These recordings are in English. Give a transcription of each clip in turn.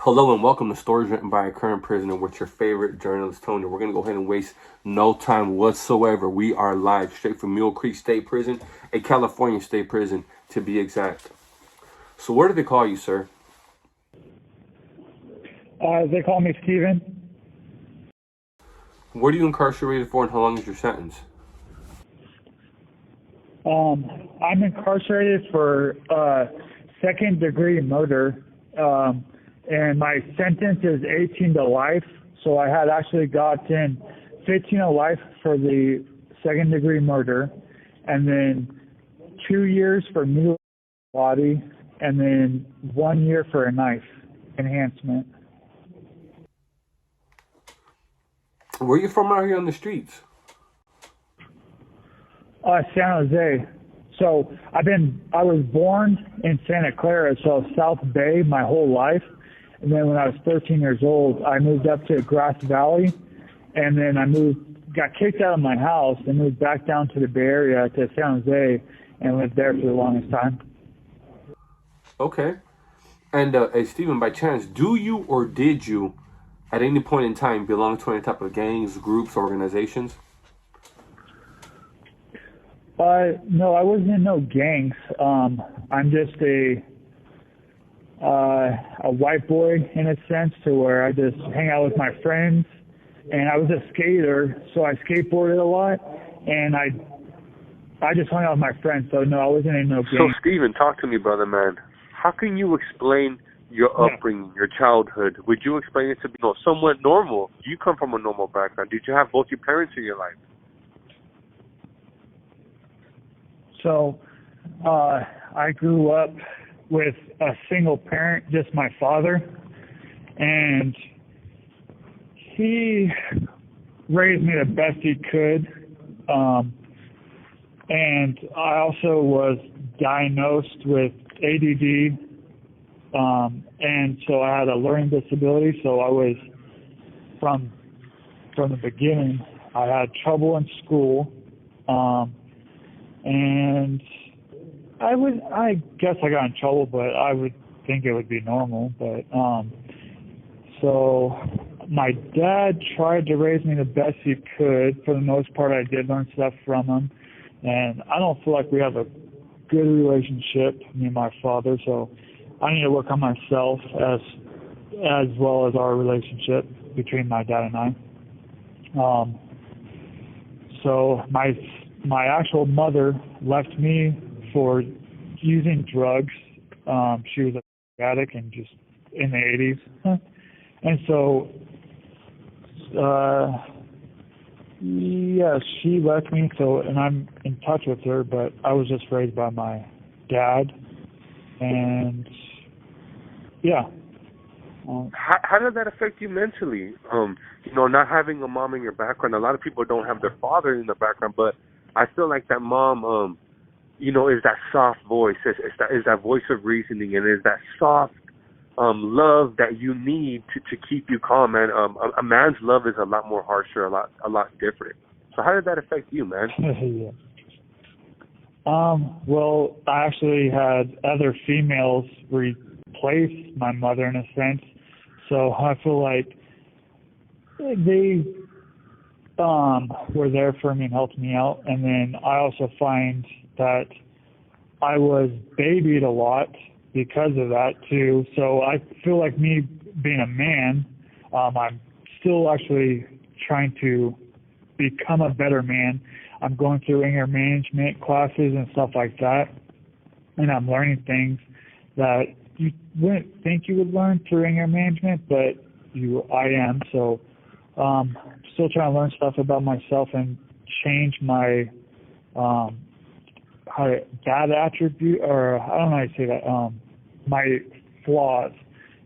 Hello and welcome to Stories Written by a Current Prisoner with your favorite journalist, Tony. We're going to go ahead and waste no time whatsoever. We are live straight from Mule Creek State Prison, a California state prison to be exact. So what do they call you, sir? They call me Steven. What are you incarcerated for and how long is your sentence? I'm incarcerated for second-degree murder, and my sentence is 18 to life. So I had actually gotten 15 to life for the second-degree murder, and then 2 years for mule body, and then 1 year for a knife enhancement. Where are you from out here on the streets? San Jose. So I was born in Santa Clara, so South Bay my whole life. And then when I was 13 years old, I moved up to Grass Valley, and then got kicked out of my house and moved back down to the Bay Area to San Jose and lived there for the longest time. Okay. And hey, Steven, by chance, do you or did you at any point in time belong to any type of gangs, groups, organizations? No, I wasn't in no gangs. I'm just a white boy in a sense, to where I just hang out with my friends, and I was a skater, so I skateboarded a lot, and I just hung out with my friends. So no, I wasn't in no gangs. So Steven, talk to me, brother man. How can you explain your upbringing, your childhood? Would you explain it to be somewhat normal? You come from a normal background. Did you have both your parents in your life? So I grew up with a single parent, just my father, and he raised me the best he could. And I also was diagnosed with ADD, and so I had a learning disability. So I was from the beginning, I had trouble in school. And I guess I got in trouble, but I would think it would be normal. But so my dad tried to raise me the best he could. For the most part, I did learn stuff from him, and I don't feel like we have a good relationship, me and my father. So I need to work on myself as well as our relationship between my dad and I. So my actual mother left me for using drugs. She was a addict and just in the 80s. And so, she left me. So, and I'm in touch with her, but I was just raised by my dad. And yeah. How did that affect you mentally? Not having a mom in your background. A lot of people don't have their father in the background, but I feel like that mom, is that soft voice, is that voice of reasoning, and is that soft love that you need to keep you calm, man. A man's love is a lot more harsher, a lot different. So how did that affect you, man? Yeah. Well, I actually had other females replace my mother in a sense, so I feel like they were there for me and helped me out. And then I also find that I was babied a lot because of that too. So I feel like me being a man, I'm still actually trying to become a better man. I'm going through anger management classes and stuff like that, and I'm learning things that you wouldn't think you would learn through anger management, but I am. So still trying to learn stuff about myself and change my bad attribute, or I don't know how to say that, my flaws.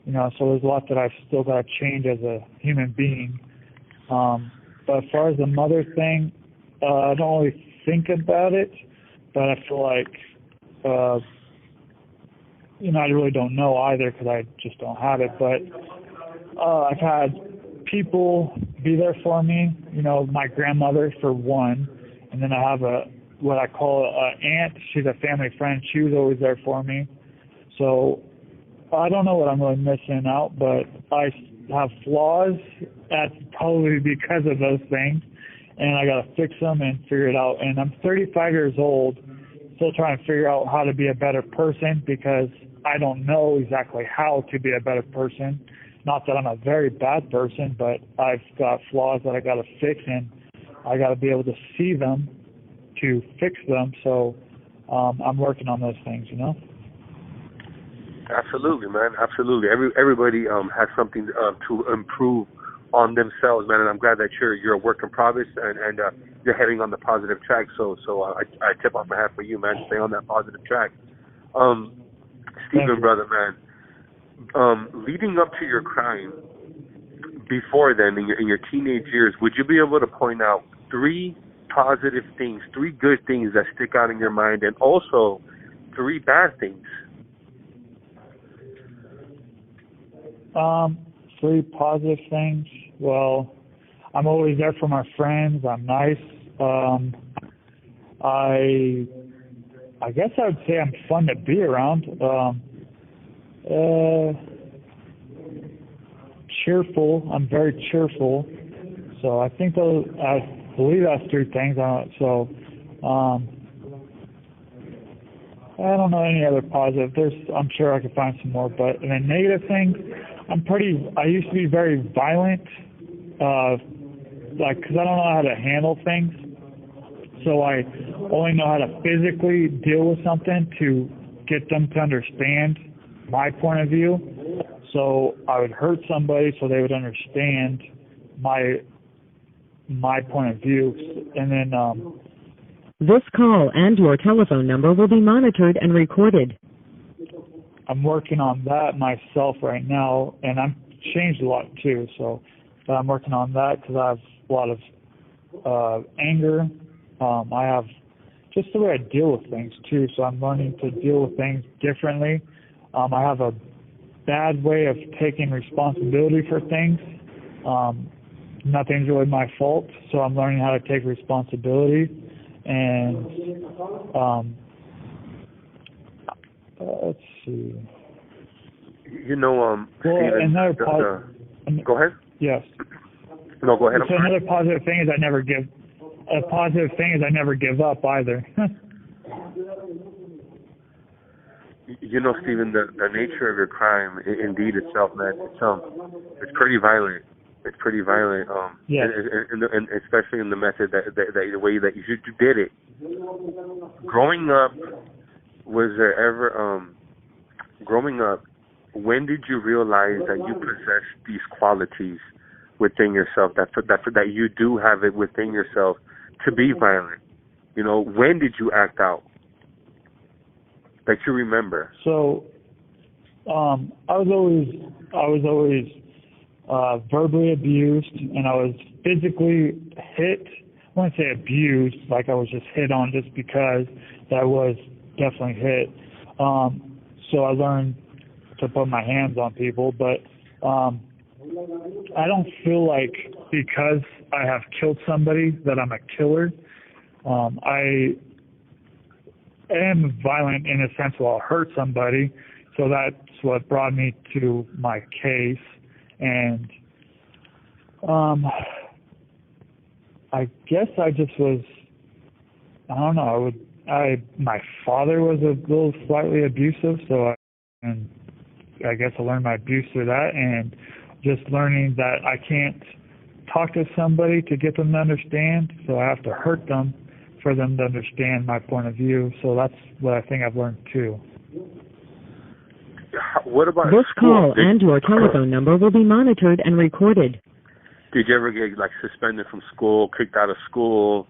So there's a lot that I've still got to change as a human being. But as far as the mother thing, I don't really think about it, but I feel like, I really don't know either because I just don't have it. But I've had people be there for me, my grandmother for one, and then I have what I call an aunt. She's a family friend. She was always there for me. So I don't know what I'm really missing out, but I have flaws. That's probably because of those things, and I got to fix them and figure it out. And I'm 35 years old, still trying to figure out how to be a better person because I don't know exactly how to be a better person. Not that I'm a very bad person, but I've got flaws that I got to fix, and I got to be able to see them to fix them. So I'm working on those things, you know. Absolutely, man. Absolutely. Everybody has something to improve on themselves, man. And I'm glad that you're a work in progress and you're heading on the positive track. So I tip off my hat for you, man. Stay on that positive track. Stephen, brother, man. Leading up to your crime, before then, in your teenage years, would you be able to point out 3 positive things, 3 good things that stick out in your mind, and also 3 bad things? 3 positive things. Well, I'm always there for my friends. I'm nice. I guess I would say I'm fun to be around. Cheerful. I'm very cheerful. So I think I believe that's 3 things. So I don't know any other positive. I'm sure I could find some more. But in a negative thing, I used to be very violent, because I don't know how to handle things. So I only know how to physically deal with something to get them to understand my point of view. So I would hurt somebody so they would understand my point of view. And then this call and your telephone number will be monitored and recorded. I'm working on that myself right now, and I've changed a lot too. So I'm working on that because I have a lot of anger. I have just the way I deal with things too. So I'm learning to deal with things differently. I have a bad way of taking responsibility for things. Nothing's really my fault, so I'm learning how to take responsibility. And let's see. You know, well, Steven, go ahead. Yes. No, go ahead. So another positive thing is I never give up either. You know, Stephen, the nature of your crime, indeed itself, man, it's pretty violent. It's pretty violent. Yes. And especially in the method the way that you did it. Growing up, was there ever growing up, when did you realize that you possessed these qualities within yourself, that you do have it within yourself to be violent? You know, when did you act out? That you remember. So, I was always verbally abused, and I was physically hit. I wouldn't say abused, like I was just hit on just because I was definitely hit. So I learned to put my hands on people, but I don't feel like because I have killed somebody that I'm a killer. I am violent in a sense where I'll hurt somebody, so that's what brought me to my case. And I guess I just was, I don't know, my father was a little slightly abusive, so I guess I learned my abuse through that, and just learning that I can't talk to somebody to get them to understand, so I have to hurt them for them to understand my point of view. So that's what I think I've learned too. What about this school? Call and your telephone number will be monitored and recorded. Did you ever get suspended from school, kicked out of school,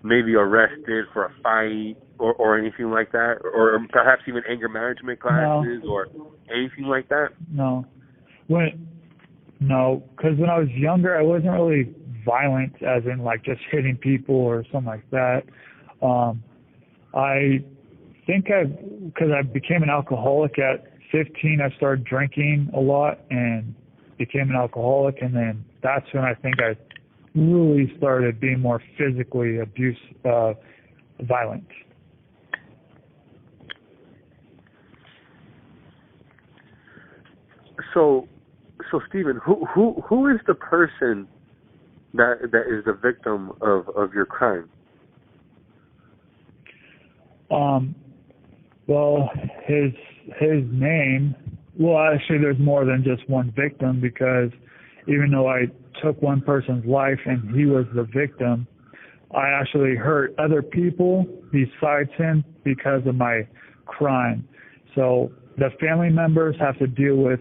maybe arrested for a fight or anything like that, or perhaps even anger management classes or anything like that? No, because when I was younger, I wasn't really violent, as in just hitting people or something like that. I think because I became an alcoholic at 15, I started drinking a lot and became an alcoholic, and then that's when I think I really started being more physically violent. So, Stephen, who is the person that is the victim of your crime? Well, his name. Well, actually, there's more than just one victim, because even though I took one person's life and he was the victim, I actually hurt other people besides him because of my crime. So the family members have to deal with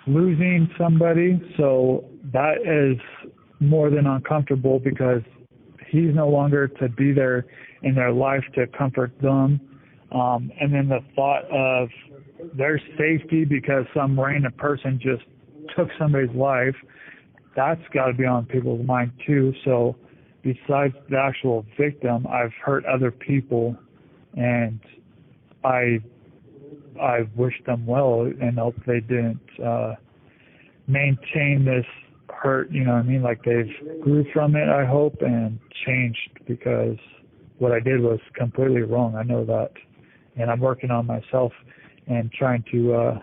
losing somebody, so that is more than uncomfortable, because he's no longer to be there in their life to comfort them. And then the thought of their safety because some random person just took somebody's life, that's got to be on people's mind too. So besides the actual victim, I've hurt other people, and I wish them well and hope they didn't maintain this hurt, you know what I mean? Like they've grew from it, I hope, and changed, because what I did was completely wrong. I know that. And I'm working on myself and trying to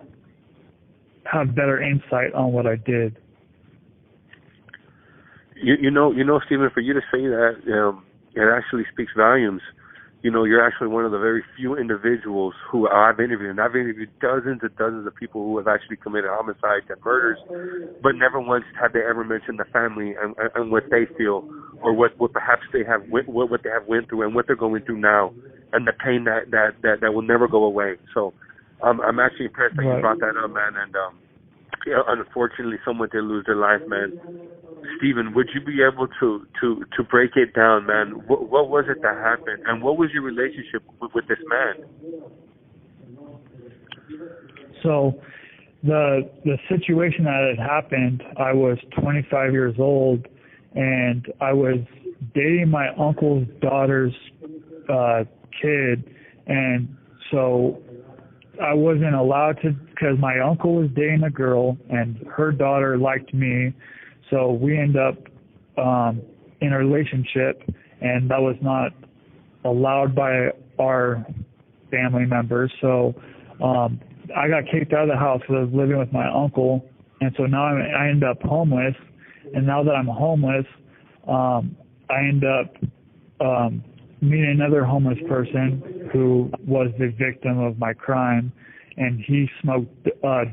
have better insight on what I did. You know, Stephen, for you to say that, it actually speaks volumes. You know, you're actually one of the very few individuals who I've interviewed. And I've interviewed dozens and dozens of people who have actually committed homicides and murders, but never once have they ever mentioned the family and what they feel, or what perhaps they have what they have went through and what they're going through now, and the pain that will never go away. So I'm actually impressed that you brought that up, man. And unfortunately, someone did lose their life, man. Stephen, would you be able to break it down, man? What was it that happened, and what was your relationship with this man? So the situation that had happened, I was 25 years old, and I was dating my uncle's daughter's kid, and so I wasn't allowed to, because my uncle was dating a girl and her daughter liked me, so we ended up in a relationship, and that was not allowed by our family members. So I got kicked out of the house because I was living with my uncle, and so now I end up homeless. And now that I'm homeless, I end up meeting another homeless person who was the victim of my crime, and he smoked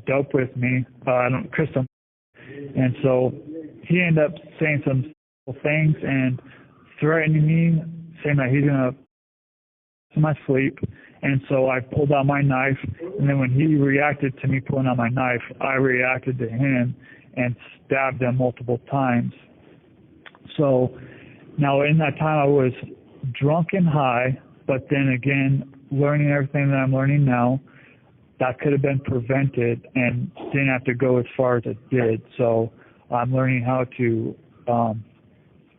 dope with me, crystal. And so he ended up saying some things and threatening me, saying that he's going to my sleep. And so I pulled out my knife, and then when he reacted to me pulling out my knife, I reacted to him and stabbed him multiple times. So now in that time I was drunk and high, but then again, learning everything that I'm learning now, that could have been prevented and didn't have to go as far as it did. So I'm learning how to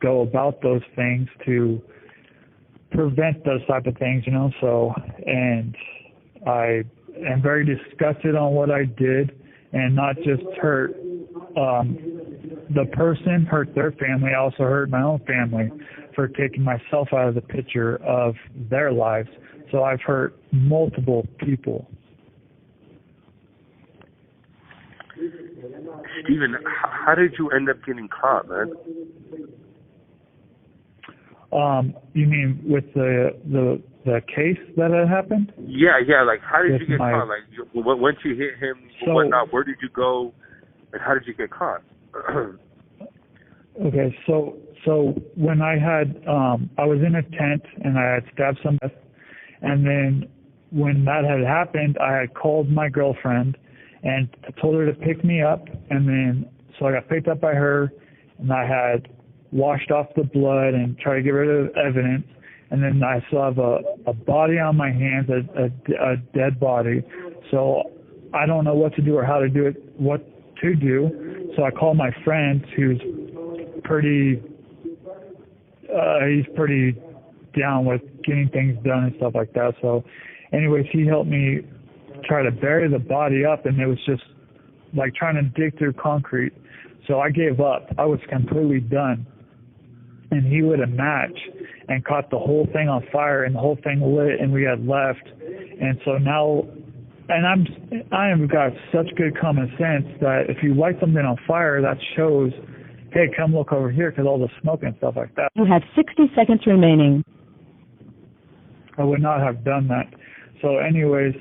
go about those things to prevent those type of things, you know. So, and I am very disgusted on what I did, and not just hurt the person, hurt their family, I also hurt my own family for taking myself out of the picture of their lives. So I've hurt multiple people. Stephen, how did you end up getting caught, man? You mean with the case that had happened? Yeah. Like, how did you get caught? Like, once you hit him, whatnot, where did you go, and how did you get caught? Okay, so when I had, I was in a tent and I had stabbed somebody, and then when that had happened, I had called my girlfriend and told her to pick me up, and then so I got picked up by her, and I had washed off the blood and tried to get rid of evidence, and then I still have a body on my hands, a dead body. So I don't know what to do or how to do it, what to do. So I called my friend who's pretty down with getting things done and stuff like that. So anyways, he helped me try to bury the body up, and it was just like trying to dig through concrete. So I gave up. I was completely done. And he lit a match and caught the whole thing on fire, and the whole thing lit, and we had left. And so now I have got such good common sense that if you light something on fire, that shows, hey, come look over here, because all the smoke and stuff like that. You have 60 seconds remaining. I would not have done that. So anyways,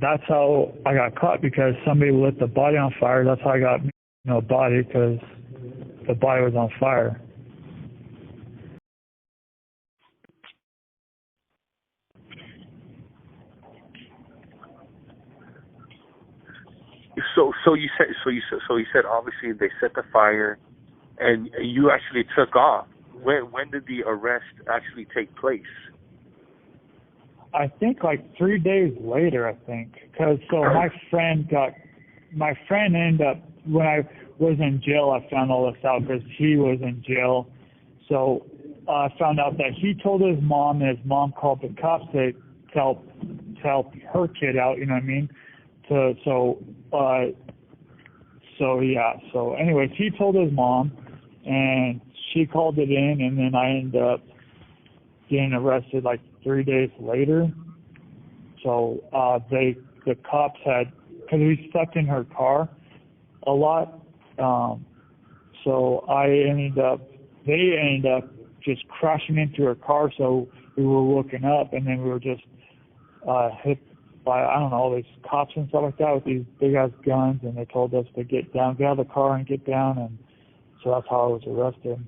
that's how I got caught, because somebody lit the body on fire. That's how I got no body, because the body was on fire. So you said obviously they set the fire, and you actually took off. When did the arrest actually take place? I think like 3 days later, I think, because my friend ended up, when I was in jail, I found all this out because he was in jail. So I found out that he told his mom, and his mom called the cops to help her kid out. You know what I mean? So anyways, he told his mom, and she called it in, and then I ended up getting arrested like 3 days later. So the cops had, because we slept in her car a lot, so they ended up just crashing into her car. So we were looking up, and then we were just hit by, I don't know, all these cops and stuff like that with these big ass guns, and they told us to get out of the car and get down, and so that's how I was arrested.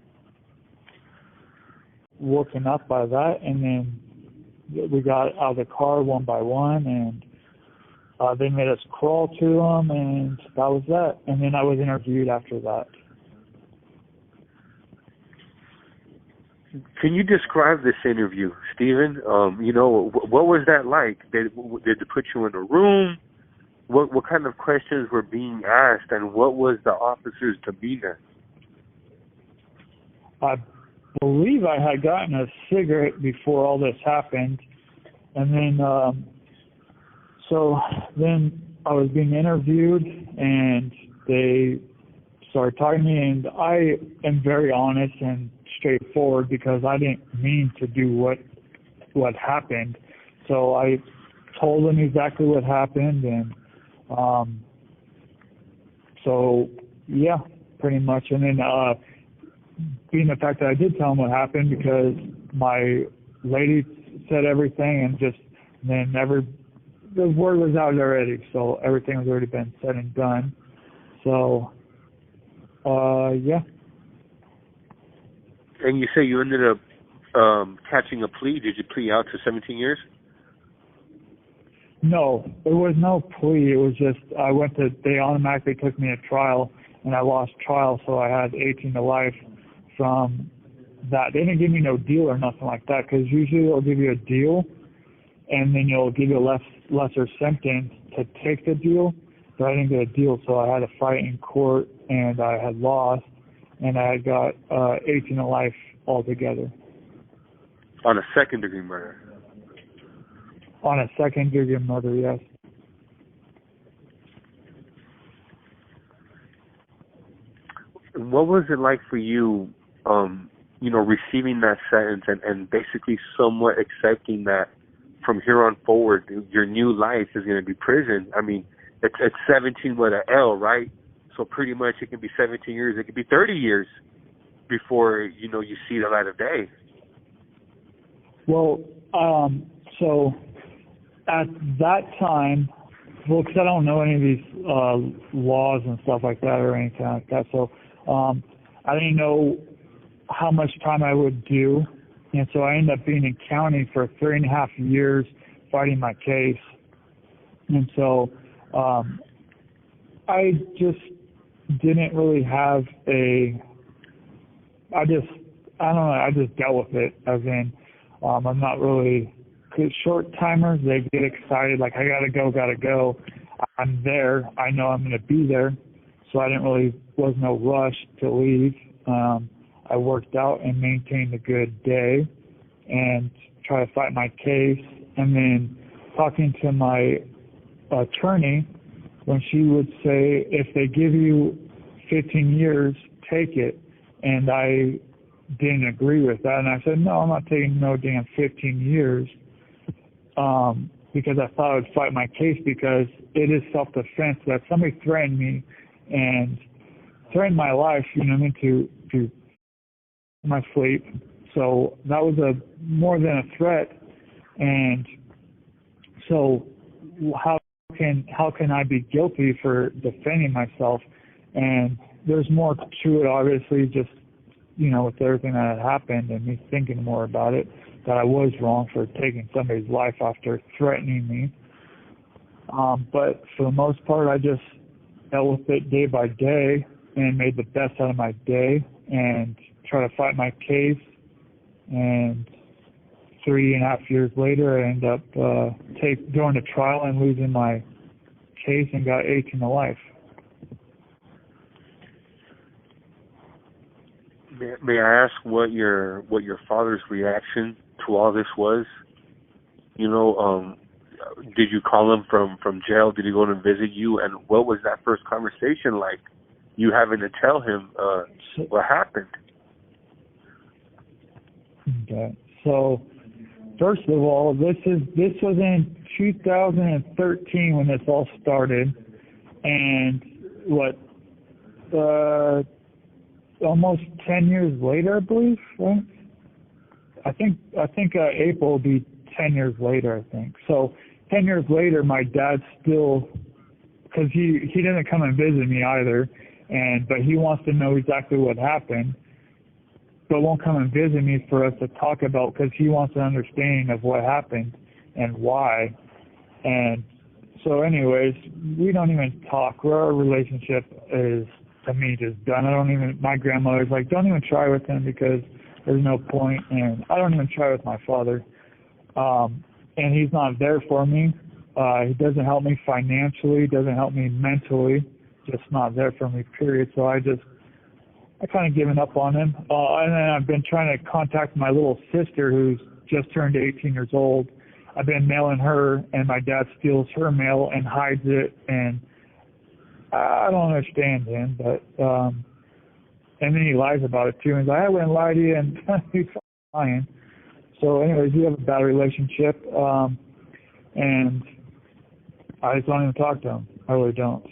Woken up by that, and then we got out of the car one by one, and they made us crawl to them, and that was that. And then I was interviewed after that. Can you describe this interview, Stephen? What was that like? Did they put you in a room? What kind of questions were being asked, and what was the officer's demeanor? I believe I had gotten a cigarette before all this happened, and then then I was being interviewed, and they started talking to me, and I am very honest and straightforward because I didn't mean to do what happened. So I told them exactly what happened, and so yeah, pretty much. And then being the fact that I did tell them what happened, because my lady said everything, and then the word was out already, so everything was already been said and done. So yeah. And you say you ended up catching a plea. Did you plea out to 17 years? No, there was no plea. It was just they automatically took me to trial, and I lost trial, so I had 18 to life from that. They didn't give me no deal or nothing like that, because usually they'll give you a deal, and then you'll give you a lesser sentence to take the deal. But I didn't get a deal, so I had to fight in court, and I had lost, and I had got 18 to life altogether. On a second-degree murder? On a second-degree murder, yes. What was it like for you, receiving that sentence and basically somewhat accepting that from here on forward, your new life is going to be prison? I mean, it's 17 with an L, right? So pretty much it can be 17 years. It could be 30 years before, you see the light of day. Well, so at that time, because I don't know any of these laws and stuff like that or anything like that, so I didn't know how much time I would do, and so I ended up being in county for 3.5 years fighting my case, and so I just didn't really have I just dealt with it, as in I'm not really, cause short timers, they get excited, like I gotta go. I'm there, I know I'm gonna be there, so I was no rush to leave. I worked out and maintained a good day and try to fight my case, and then talking to my attorney, when she would say, if they give you 15 years, take it, and I didn't agree with that, and I said, no, I'm not taking no damn 15 years. because I thought I would fight my case because it is self-defense that somebody threatened me and threatened my life, to my sleep. So that was more than a threat. And so how can I be guilty for defending myself? And there's more to it, obviously, just, with everything that had happened and me thinking more about it, that I was wrong for taking somebody's life after threatening me. But for the most part, I just dealt with it day by day and made the best out of my day and try to fight my case. And 3.5 years later, I ended up going to trial and losing my case and got 18 to life. May I ask what your father's reaction to all this was? Did you call him from jail? Did he go to visit you? And what was that first conversation like? You having to tell him what happened? Okay. So, first of all, this was in 2013 when this all started, and almost 10 years later, I believe, right? I think April will be 10 years later, I think. So 10 years later, my dad still, because he didn't come and visit me either, but he wants to know exactly what happened, but won't come and visit me for us to talk about, because he wants an understanding of what happened and why. And so anyways, we don't even talk. Our relationship is, to me, just done. My grandmother's like, don't even try with him because there's no point. And I don't even try with my father. And he's not there for me. He doesn't help me financially, doesn't help me mentally, just not there for me, period. So I kind of given up on him. And then I've been trying to contact my little sister who's just turned 18 years old. I've been mailing her, and my dad steals her mail and hides it, and I don't understand him, but and then he lies about it too. And he's like, I wouldn't lie to you, and he's lying. So anyways, we have a bad relationship, and I just don't even talk to him. I really don't.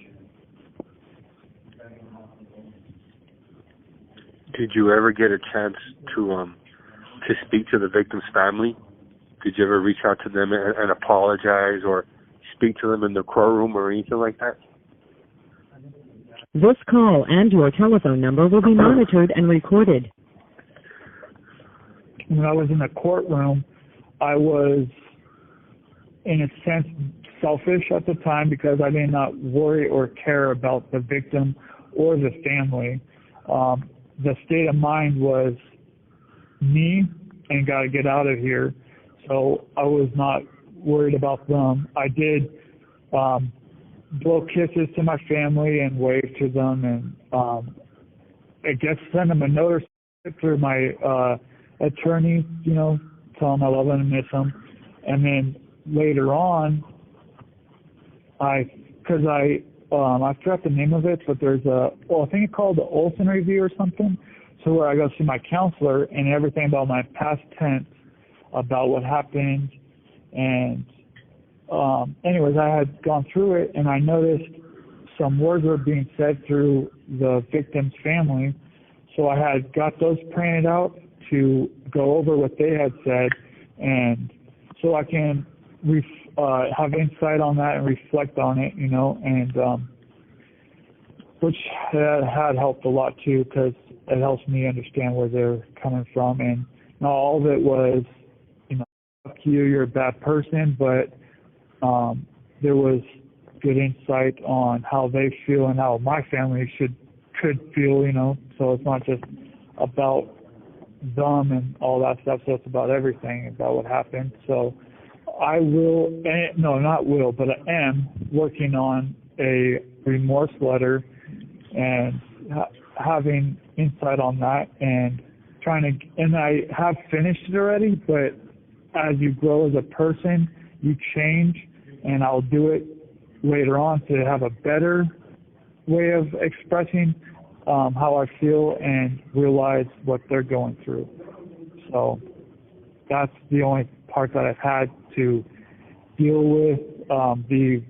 Did you ever get a chance to speak to the victim's family? Did you ever reach out to them and apologize or speak to them in the courtroom or anything like that? This call and your telephone number will be monitored and recorded. When I was in the courtroom, I was, in a sense, selfish at the time because I did not worry or care about the victim or the family. The state of mind was me and got to get out of here. So I was not worried about them. I did blow kisses to my family and wave to them, and I guess send them a note through my attorney, tell them I love them and miss them. And then later on, I forgot the name of it, but there's I think it's called the Olson Review or something. So where I go see my counselor and everything about my past tense, about what happened. And anyways, I had gone through it, and I noticed some words were being said through the victim's family. So I had got those printed out to go over what they had said, and so I can have insight on that and reflect on it, and which had helped a lot too, because it helps me understand where they're coming from. And not all of it was, fuck you, you're a bad person, but there was good insight on how they feel and how my family could feel, so it's not just about them and all that stuff, so it's about everything, about what happened. So I am working on a remorse letter and having insight on that, and and I have finished it already, but as you grow as a person, you change, and I'll do it later on to have a better way of expressing how I feel and realize what they're going through. So that's the only part that I've had to deal with the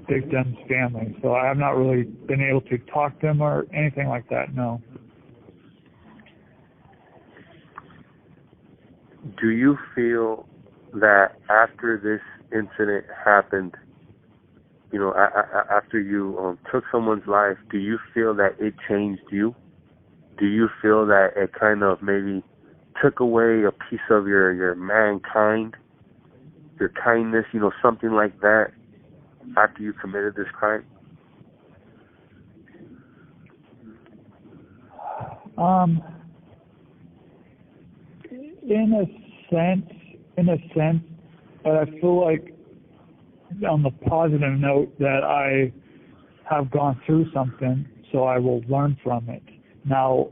victim's family. So I have not really been able to talk to them or anything like that, no. Do you feel that after this incident happened, you know, after you took someone's life, do you feel that it changed you? Do you feel that it kind of maybe took away a piece of your mankind, your kindness, you know, something like that after you committed this crime? In a sense, but I feel like on the positive note that I have gone through something, so I will learn from it. Now,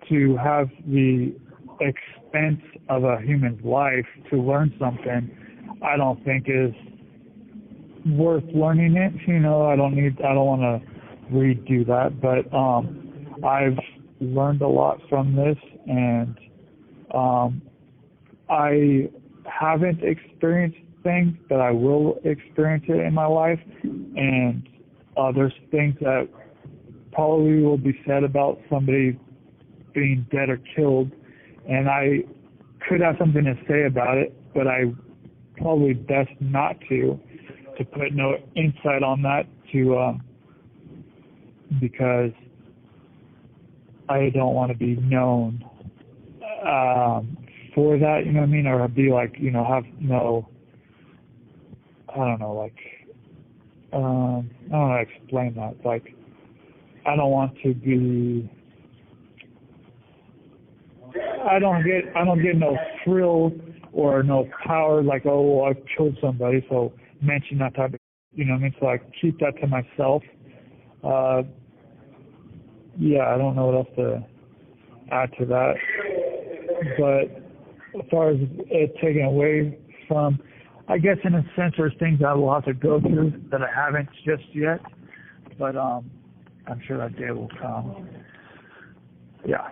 to have the expense of a human's life to learn something, I don't think is worth learning it. You know, I don't want to redo that, but I've learned a lot from this, and I haven't experienced things, but I will experience it in my life, and there's things that probably will be said about somebody being dead or killed, and I could have something to say about it, but I probably best not to put no insight on that because I don't want to be known for that, you know what I mean, or be like, you know, have no, I don't know, like, I don't know how to explain that. Like, I don't want to be, I don't get no thrill or no power, like, oh, well, I've killed somebody, so mention that type of, you know what I mean, so I keep that to myself. Yeah, I don't know what else to add to that. But as far as it taken away from, I guess in a sense there's things I will have to go through that I haven't just yet. But I'm sure that day will come. Yeah.